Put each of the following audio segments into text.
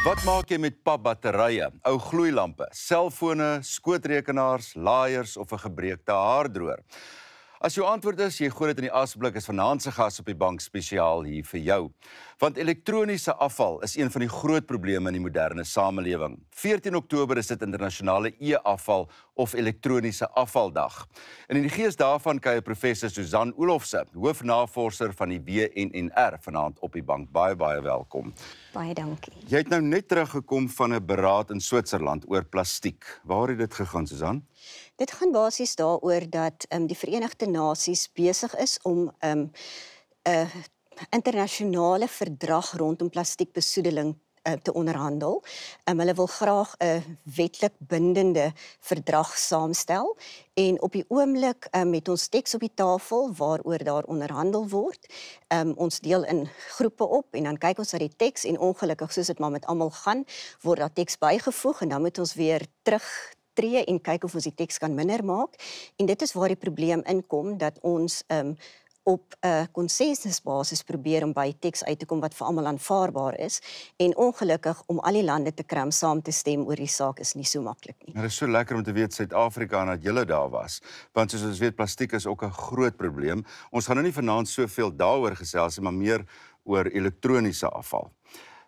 Wat maak jy met papbatterye, ou gloeilampe, selfone, skootrekenaars, laaiers of 'n gebreekte haardroër? As jou antwoord is, jy gooi dit in die asblik, is vanaand se gas op die bank spesiaal hier vir jou. Want elektroniese afval is een van die groot probleme in die moderne samelewing. 14 Oktober is dit internasionale e-afval of elektroniese afvaldag. En in die gees daarvan kuier professor Susan Olofse, hoofnavorser van die WNNR, vanaand op die bank. Baie welkom. Baie dankie. Jy het nou net teruggekom van 'n beraad in Switserland oor plastiek. Waar het dit gegaan, Susan? Dit gaan basies daaroor dat die Verenigde Nasies besig is om 'n internasionale verdrag rondom plastiekbesoedeling te onderhandel. Hulle wil graag 'n wetlik bindende verdrag saamstel en op die oomblik met ons teks op die tafel waaroor daar onderhandel word. Ons deel in groepe op en dan kyk ons na die teks en ongelukkig soos dit maar met almal gaan, word daar teks bygevoeg en dan moet ons weer terugtreë en kyk of ons die teks kan minder maak. En dit is waar die probleem inkom dat ons op 'n konsensusbasis probeer om by teks uit te kom wat vir almal aanvaarbaar is. En ongelukkig om al die lande te kry om saam te stem oor die saak is nie so maklik nie. Dit is so lekker om te weet Suid-Afrika en dat julle daar was. Want soos ons weet, plastiek is ook 'n groot probleem. Ons gaan nou nie vanaand soveel daaroor gesels nie, maar meer oor elektroniese afval.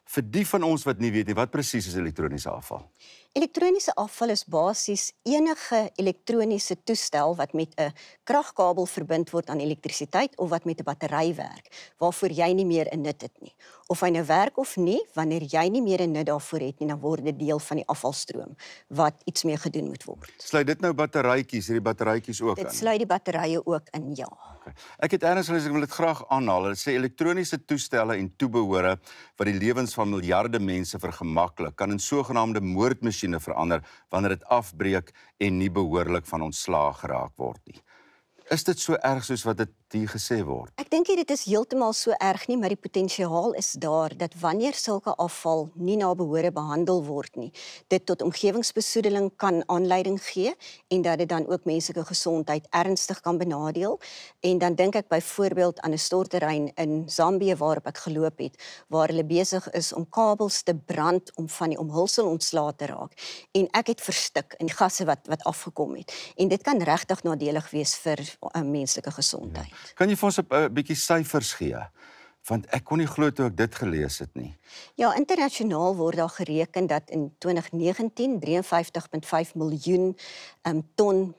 Vir die van ons wat nie weet nie, wat presies is elektroniese afval? Elektroniese afval is basies enige elektroniese toestel wat met 'n kragkabel verbind word aan elektrisiteit of wat met 'n battery werk, waarvoor jy nie meer 'n nut het nie. Of hy nou werk of nie, wanneer jy nie meer 'n nut daarvoor het nie, dan word dit deel van die afvalstroom wat iets mee gedoen moet word. Sluit dit nou batterytjies, hierdie batterytjies ook in? Dit sluit die batterye ook in, ja. Okay. Ek het ergens gelees, ek wil dit graag aanhaal. Dit sê elektroniese toestelle en toebehore wat die lewens van miljarde mense vergemaklik, kan in sogenaamde moordmasjiene verander wanneer dit afbreek en nie behoorlik van ontslae geraak word nie. Is dit so erg soos wat dit hier gesê word? Ek dink nie dit is heeltemal so erg nie, maar die potensiaal is daar dat wanneer sulke afval nie na behore behandel word nie, dit tot omgewingsbesoedeling kan aanleiding gee en dat dit dan ook menslike gesondheid ernstig kan benadeel. En dan dink ek byvoorbeeld aan 'n stortterrein in Zambië waarop ek geloop het, waar hulle besig is om kabels te brand om van die omhulsel ontslae te raak. En ek het verstik in die gasse wat afgekom het. En dit kan regtig nadelig wees vir menslike gesondheid. Ja. Kan jy vir ons 'n bietjie syfers gee? Want ek kon nie glo toe ek dit gelees het nie. Ja, internasionaal word daar gereken dat in 2019 53,5 miljoen ton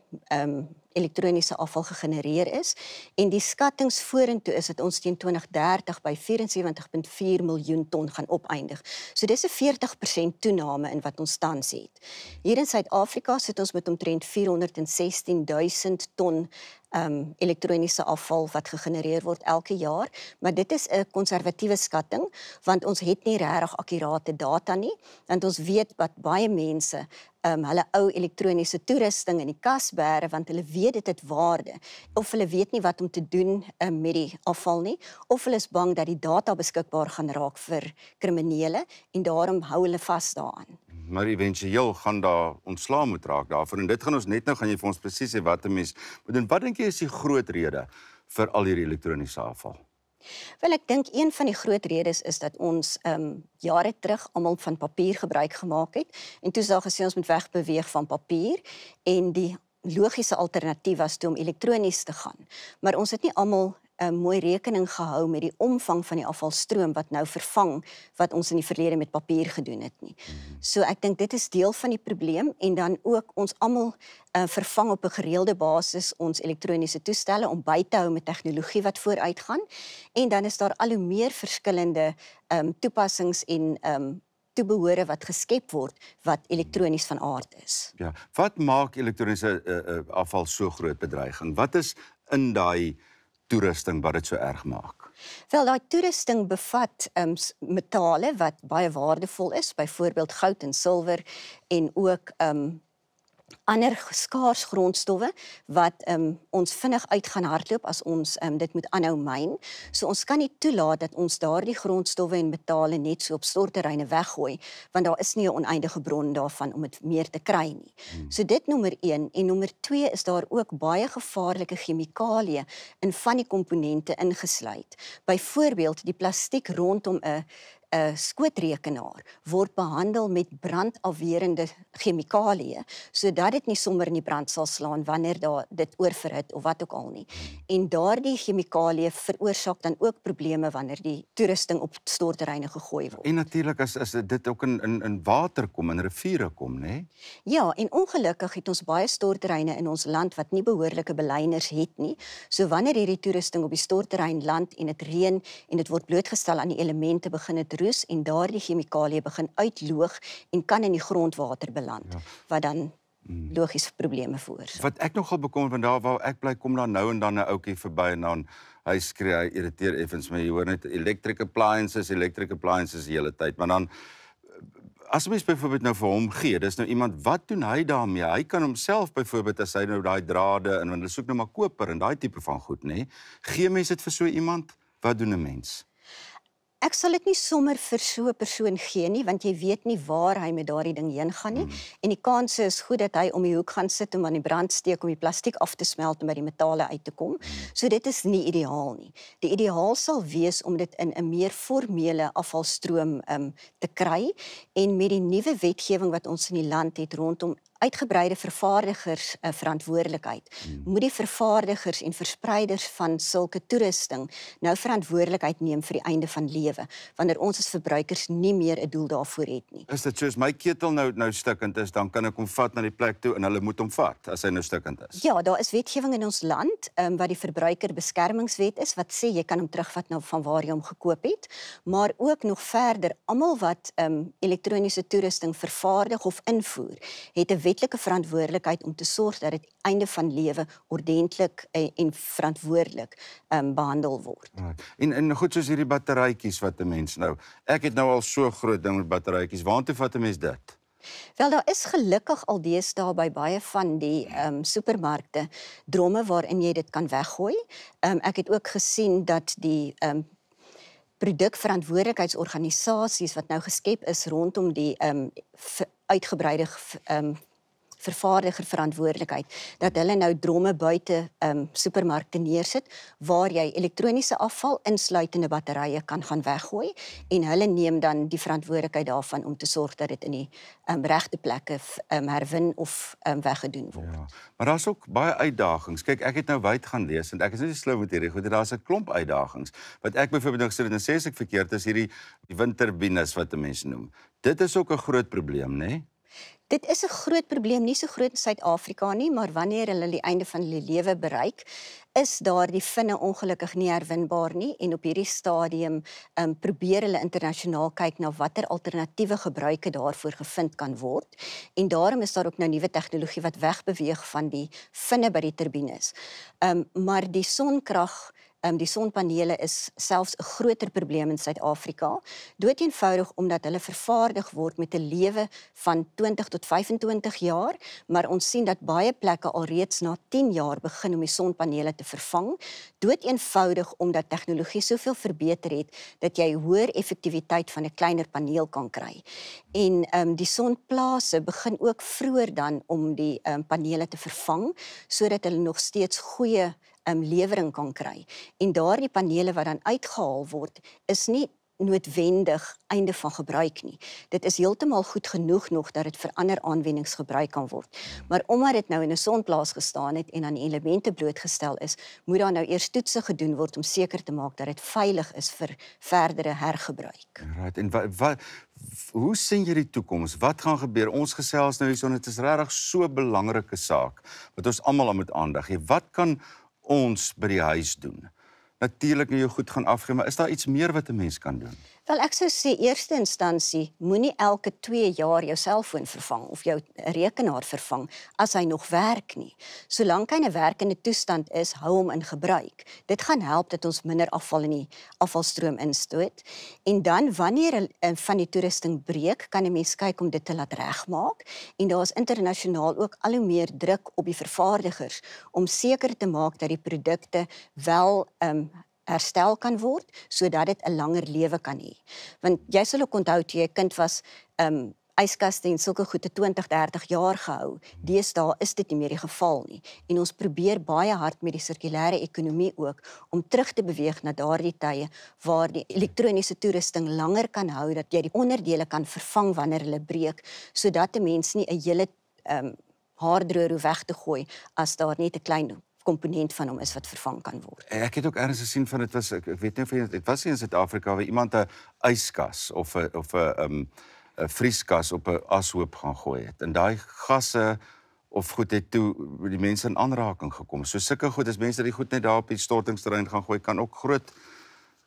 elektroniese afval gegenereer is en die skattings vorentoe is dat ons teen 2030 by 74,4 miljoen ton gaan opeindig. So dis 'n 40% toename in wat ons tans het. Hier in Suid-Afrika sit ons met omtrent 416,000 ton elektroniese afval wat gegenereer word elke jaar, maar dit is 'n konservatiewe skatting want ons het nie regtig akkurate data nie, want ons weet wat baie mense hulle ou elektroniese toerusting in die kas bære want hulle weet dit het waarde of hulle weet nie wat om te doen met die afval nie of hulle is bang dat die data beskikbaar gaan raak vir kriminele en daarom hou hulle vas daaraan. Maar éventueel gaan daar ontslae moet raak daarvoor en dit gaan ons net nou gaan jy vir ons presies sê wat 'n mens moet doen. Wat dink jy is die groot rede vir al hierdie elektroniese afval? Wel, ek dink een van die groot redes is dat ons jare terug almal van papier gebruik gemaak het en toe is daar gesê ons moet wegbeweeg van papier en die logiese alternatief was toe om elektronies te gaan. Maar ons het nie almal mooi rekening gehou met die omvang van die afvalstroom wat nou vervang wat ons in die verlede met papier gedoen het nie. So ek dink dit is deel van die probleem en dan ook ons almal vervang op 'n gereelde basis ons elektroniese toestelle om by te hou met tegnologie wat vooruitgaan en dan is daar al hoe meer verskillende toepassings en toebehore wat geskep word wat elektronies van aard is. Ja, wat maak elektroniese afval so groot bedreiging? Wat is in daai toerusting wat dit so erg maak? Wel, daai toerusting bevat metale wat baie waardevol is, byvoorbeeld goud en silwer en ook ander skaars grondstowwe wat ons vinnig uit gaan hardloop as ons dit moet aanhou myn. So ons kan nie toelaat dat ons daardie grondstowwe en metale net so op stortterreine weggooi, want daar is nie 'n oneindige bron daarvan om dit meer te kry nie. So dit nommer 1 en nommer 2 is daar ook baie gevaarlike chemikalieë in van die komponente ingesluit. Byvoorbeeld die plastiek rondom 'n skootrekenaar word behandel met brandafwerende chemikalieë, sodat dit nie sommer in die brand sal slaan wanneer dit oorverhit of wat ook al nie. En daardie chemikalieë veroorsaak dan ook probleme wanneer die toerusting op stortterreine gegooi word. En natuurlik as dit ook in water kom, in riviere kom, né? Ja, en ongelukkig het ons baie stortterreine in ons land wat nie behoorlike beleiers het nie. So wanneer hierdie toerusting op die stortterrein land en dit reën en dit word blootgestel aan die elemente, begin dit roes en daardie chemikalieë begin uitloog en kan in die grondwater beland, wat dan logies probleme veroorsaak. Wat ek nogal bekommerd, want daar waar ek bly, kom daar nou en dan 'n ouetjie verby en dan hy skree, hy irriteer effens my. Jy hoor net electric appliances die hele tyd, maar dan as mens byvoorbeeld nou vir hom gee, dis nou iemand, wat doen hy daarmee? Hy kan homself byvoorbeeld, as hy nou daai drade, en hulle soek nou maar koper en daai tipe van goed, né? Gee mens dit vir so iemand? Wat doen 'n mens? Ek sal dit nie sommer vir so 'n persoon gee nie, want jy weet nie waar hy met daardie ding heen gaan nie. En die kanse is goed dat hy om die hoek gaan sit om aan die brand steek om die plastiek af te smelt en by die metale uit te kom. So dit is nie ideaal nie. Die ideaal sal wees om dit in 'n meer formele afvalstroom te kry, en met die nuwe wetgewing wat ons in die land het rondom uitgebreide vervaardigers verantwoordelikheid, moet die vervaardigers en verspreiders van sulke toerusting nou verantwoordelikheid neem vir die einde van lewe, wanneer ons as verbruikers nie meer 'n doel daarvoor het nie. Is dit soos my ketel nou stikkend is, dan kan ek hom vat na die plek toe en hulle moet hom vat as hy nou stikkend is? Ja, daar is wetgewing in ons land wat die verbruikerbeskermingswet is, wat sê jy kan hom terugvat na van waar jy hom gekoop het, maar ook nog verder, almal wat elektroniese toerusting vervaardig of invoer, het 'n wetlike verantwoordelikheid om te sorg dat dit einde van lewe ordentlik en verantwoordelik behandel word. En goed, soos hierdie batterytjies wat 'n mens nou, ek het nou al so groot ding met batterytjies, waartoe vat 'n mens dit? Wel, daar is gelukkig al deesdae by baie van die supermarkte dromme waarin jy dit kan weggooi. Ek het ook gesien dat die produkverantwoordelikheidsorganisasies wat nou geskep is rondom die uitgebreide vervaardigerverantwoordelikheid, dat hulle nou dromme buite supermarkte neersit, waar jy elektroniese afval, insluitende batterye, kan gaan weggooi, en hulle neem dan die verantwoordelikheid daarvan om te sorg dat dit in die regte plekke herwin of weggedoen word. Ja, maar daar's ook baie uitdagings. Kyk, ek het nou wyd gaan lees, en ek is nie slou met hierdie goed, daar's 'n klomp uitdagings. Wat ek byvoorbeeld nou gesê het, en sê as ek verkeerd is, die windturbines wat 'n mens noem. Dit is ook 'n groot probleem, né? Dit is 'n groot probleem, nie so groot in Suid-Afrika nie, maar wanneer hulle die einde van hulle lewe bereik, is daardie vinne ongelukkig nie herwinbaar nie, en op hierdie stadium probeer hulle internasionaal kyk na watter alternatiewe gebruike daarvoor gevind kan word, en daarom is daar ook nou nuwe tegnologie wat wegbeweeg van die vinne by die turbines. Maar die sonkrag, die sonpanele is selfs 'n groter probleem in Suid-Afrika, doeteenvoudig omdat hulle vervaardig word met 'n lewe van 20 tot 25 jaar, maar ons sien dat baie plekke alreeds na 10 jaar begin om die sonpanele te vervang, doeteenvoudig omdat tegnologie soveel verbeter het, dat jy hoër effektiwiteit van 'n kleiner paneel kan kry. En die sonplase begin ook vroeër dan om die panele te vervang, sodat hulle nog steeds goeie lewering kan kry. En daardie panele wat dan uitgehaal word, is nie noodwendig einde van gebruik nie. Dit is heeltemal goed genoeg nog dat dit vir ander aanwendings gebruik kan word. Maar omdat dit nou in 'n sonplaas gestaan het en aan die elemente blootgestel is, moet daar nou eers toetse gedoen word om seker te maak dat dit veilig is vir verdere hergebruik. Right. En hoe sien jy die toekoms? Wat gaan gebeur? Ons gesels nou hierson, dit is regtig so 'n belangrike saak wat ons almal aan moet aandag gee. Wat kan ons by die huis doen? Natuurlik nie jou goed gaan afgee, maar is daar iets meer wat 'n mens kan doen? Wel, ek sou sê, eerste instansie, moenie elke 2 jaar jou selfoon vervang of jou rekenaar vervang as hy nog werk nie. Solank hy in 'n werkende toestand is, hou hom in gebruik. Dit gaan help dat ons minder afval in die afvalstroom instoot. En dan, wanneer van die toerusting breek, kan 'n mens kyk om dit te laat regmaak. En daar is internasionaal ook al hoe meer druk op die vervaardigers om seker te maak dat die produkte wel herstel kan word, sodat dit 'n langer lewe kan hê. Want jy sal ook onthou, toe jy 'n kind was, yskaste en sulke goede 20, 30 jaar gehou. Deesdae is dit nie meer die geval nie. En ons probeer baie hard met die sirkulêre ekonomie ook om terug te beweeg na daardie tye waar die elektroniese toerusting langer kan hou, dat jy die onderdele kan vervang wanneer hulle breek, sodat 'n mens nie 'n hele haardroër hoef weg te gooi as daar net 'n klein komponent van hom is wat vervang kan word. Ek het ook ergens gesien van dit was ek weet nie of dit was in Suid-Afrika waar iemand 'n yskas of 'n vrieskas op 'n ashoop gaan gooi het. En daai gasse of goed het toe die mense in aanraking gekom. So sulke goed as mense die goed net daar op die stortingsterrein gaan gooi kan ook groot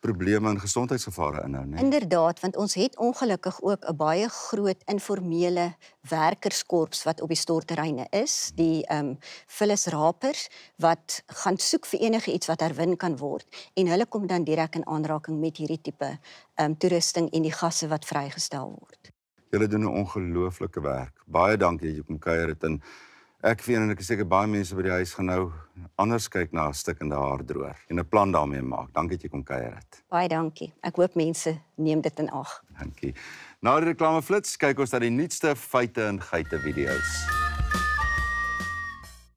probleme en gesondheidsgevare inhou, né? Inderdaad, want ons het ongelukkig ook 'n baie groot informele werkerskorps wat op die stortterreine is, die vullisrapers wat gaan soek vir enige iets wat herwin kan word en hulle kom dan direk in aanraking met hierdie tipe toerusting en die gasse wat vrygestel word. Julle doen 'n ongelooflike werk. Baie dankie dat jy kom kuier het en ek weet en ek is seker baie mense by die huis gaan nou anders kyk na 'n stikkende haardroër en 'n plan daarmee maak. Dankie dat jy kom kuier het. Baie dankie. Ek hoop mense neem dit in ag. Dankie. Na die reklameflits kyk ons na die nuutste feite en geite video's.